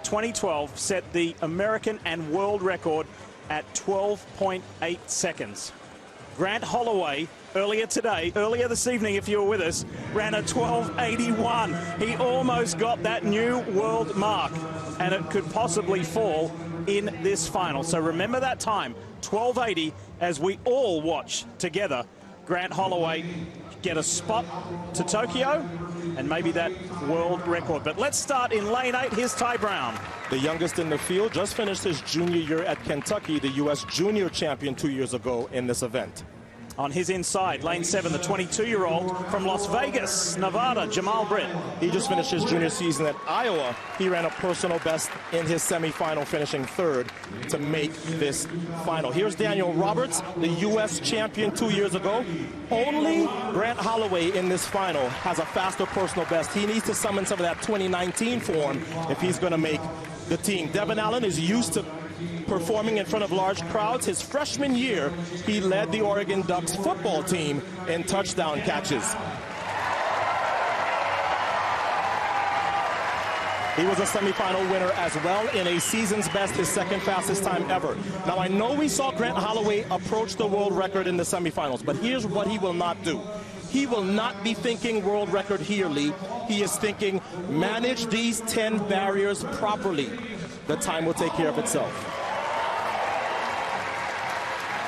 2012 set the American and world record at 12.8 seconds. Grant Holloway, earlier this evening, if you were with us, ran a 12.81. He almost got that new world mark, and it could possibly fall in this final. So remember that time, 12.80, as we all watch together Grant Holloway get a spot to Tokyo and maybe that world record. But let's start in lane 8. Here's Ty Brown. The youngest in the field, just finished his junior year at Kentucky, the U.S. junior champion 2 years ago in this event. On his inside, lane 7, the 22-year-old from Las Vegas, Nevada, Jamal Britt. He just finished his junior season at Iowa. He ran a personal best in his semifinal, finishing 3rd to make this final. Here's Daniel Roberts, the U.S. champion 2 years ago. Only Grant Holloway in this final has a faster personal best. He needs to summon some of that 2019 form if he's going to make the team. Devin Allen is used to performing in front of large crowds. His freshman year, he led the Oregon Ducks football team in touchdown catches. He was a semifinal winner as well in a season's best, his second fastest time ever. Now, I know we saw Grant Holloway approach the world record in the semifinals, but here's what he will not do. He will not be thinking world record here, Lee. He is thinking manage these 10 barriers properly. The time will take care of itself.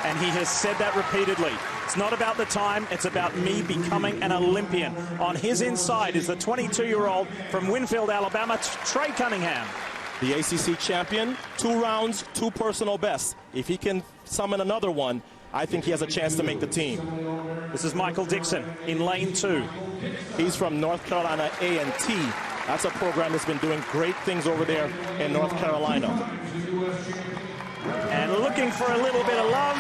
And he has said that repeatedly. It's not about the time, it's about me becoming an Olympian. On his inside is the 22-year-old from Winfield, Alabama, Trey Cunningham. The ACC champion, 2 rounds, 2 personal bests. If he can summon another one, I think he has a chance to make the team. This is Michael Dixon in lane 2. He's from North Carolina A&T. That's a program that's been doing great things over there in North Carolina. And looking for a little bit of love.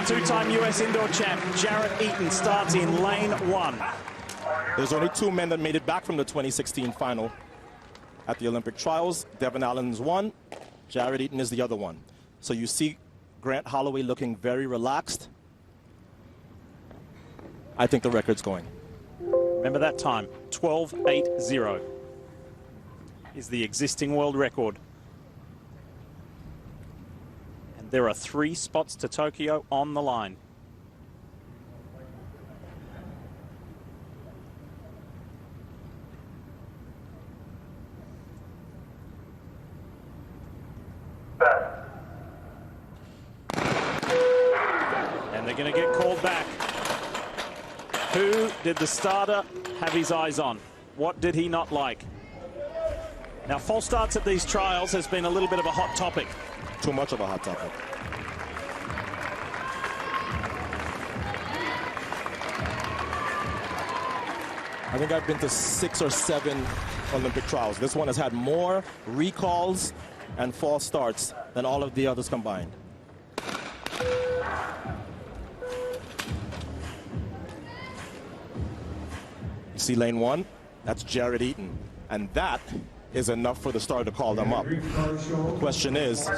2-time U.S. indoor champ Jarrett Eaton starts in lane 1. There's only 2 men that made it back from the 2016 final at the Olympic trials. Devin Allen's one, Jarrett Eaton is the other one. So you see Grant Holloway looking very relaxed. I think the record's going. Remember that time, 12.80 is the existing world record. And there are 3 spots to Tokyo on the line. And they're going to get called back. Who did the starter have his eyes on? What did he not like? Now, false starts at these trials has been a little bit of a hot topic. Too much of a hot topic. I think I've been to 6 or 7 Olympic trials. This one has had more recalls and false starts than all of the others combined. You see lane 1? That's Jarrett Eaton. And that is enough for the starter to call them up. The question is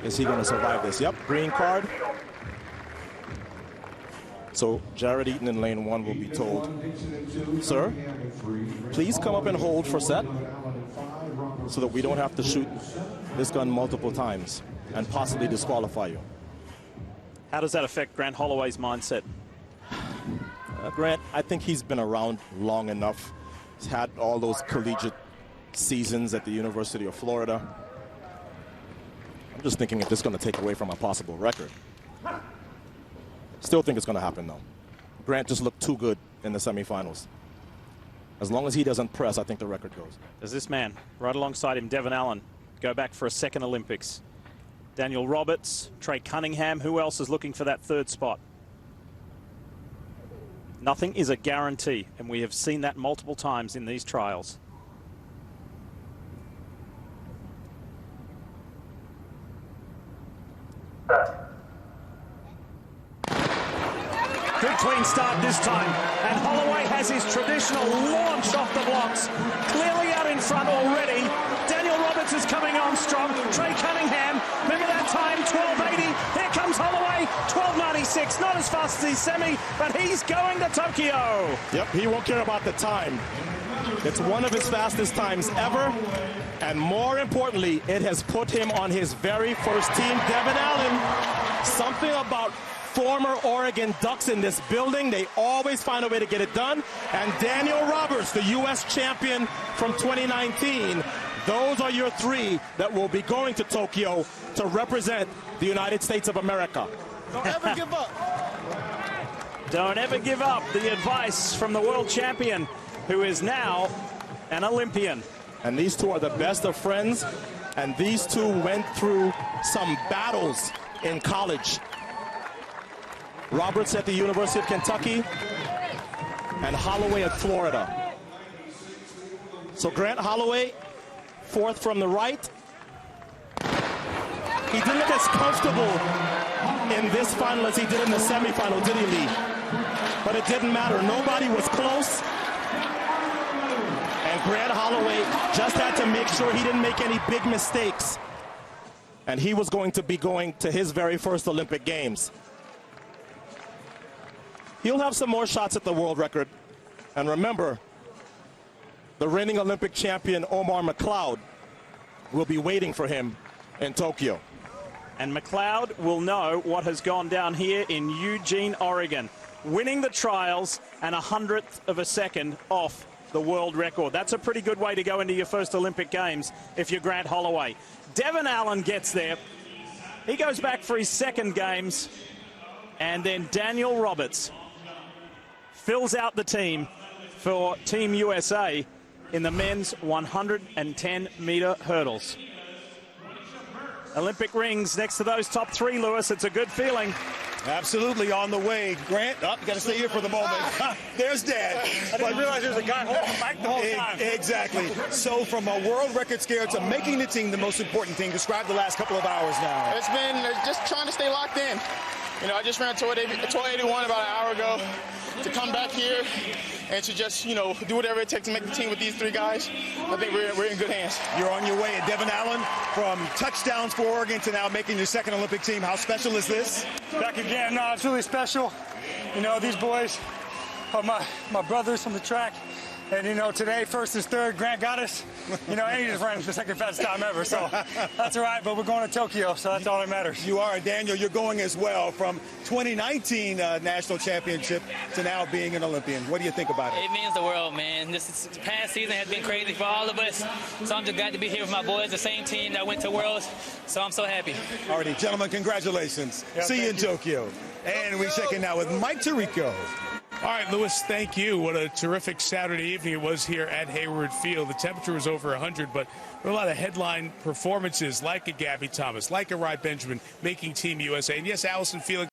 he going to survive this? Yep, green card. So Jarrett Eaton in lane 1 will be told, sir, please come up and hold for set so that we don't have to shoot this gun multiple times and possibly disqualify you. How does that affect Grant Holloway's mindset? Grant, I think he's been around long enough. He's had all those collegiate seasons at the University of Florida. I'm just thinking if this is going to take away from a possible record. Still think it's going to happen, though. Grant just looked too good in the semifinals. As long as he doesn't press, I think the record goes. Does this man, right alongside him, Devin Allen, go back for a second Olympics? Daniel Roberts, Trey Cunningham, who else is looking for that 3rd spot? Nothing is a guarantee, and we have seen that multiple times in these trials. Good clean start this time, and Holloway has his traditional launch off the blocks. Clearly out in front already. Daniel Roberts is coming on strong. Trey Cunningham, remember that time, 12.80. Here comes Holloway, 12.96. 2:36, not as fast as his semi, but he's going to Tokyo. Yep, he won't care about the time. It's one of his fastest times ever, and more importantly, it has put him on his very first team. Devin Allen, something about former Oregon Ducks in this building. They always find a way to get it done. And Daniel Roberts, the U.S. champion from 2019. Those are your three that will be going to Tokyo to represent the United States of America. Don't ever give up. Don't ever give up. The advice from the world champion, who is now an Olympian. And these two are the best of friends, and these two went through some battles in college. Roberts at the University of Kentucky and Holloway at Florida. So Grant Holloway, fourth from the right. He didn't look as comfortable in this final as he did in the semifinal, did he, Lee? But it didn't matter. Nobody was close. And Grant Holloway just had to make sure he didn't make any big mistakes. And he was going to be going to his very first Olympic Games. He'll have some more shots at the world record. And remember, the reigning Olympic champion Omar McLeod will be waiting for him in Tokyo. And McLeod will know what has gone down here in Eugene, Oregon. Winning the trials and 100th of a second off the world record. That's a pretty good way to go into your first Olympic Games if you're Grant Holloway. Devin Allen gets there. He goes back for his second Games. And then Daniel Roberts fills out the team for Team USA in the men's 110-meter hurdles. Olympic rings next to those top three, Lewis. It's a good feeling. Absolutely on the way. Grant, you got to stay here for the moment. There's Dad. I didn't realize there was a guy holding the mic the whole time. Exactly. So from a world record scare to making the team the most important thing, describe the last couple of hours now. It's been just trying to stay locked in. You know, I just ran 1281 about an hour ago. To come back here and to just, you know, do whatever it takes to make the team with these three guys, I think we're in good hands. You're on your way. And Devin Allen, from touchdowns for Oregon to now making your second Olympic team. How special is this? Back again. No, it's really special. You know, these boys are my brothers from the track. And, you know, today, first is third. Grant got us. You know, and he just ran the second fastest time ever. So that's all right. But we're going to Tokyo, so that's all that matters. You are. Daniel, you're going as well from 2019 national championship to now being an Olympian. What do you think about it? It means the world, man. This past season has been crazy for all of us. So I'm just glad to be here with my boys, the same team that went to Worlds. So I'm so happy. All righty, gentlemen, congratulations. See you in Tokyo. And we're checking now with Mike Tirico. All right, Lewis, thank you. What a terrific Saturday evening it was here at Hayward Field. The temperature was over 100, but there were a lot of headline performances like a Gabby Thomas, like a Rai Benjamin making Team USA. And yes, Allison Felix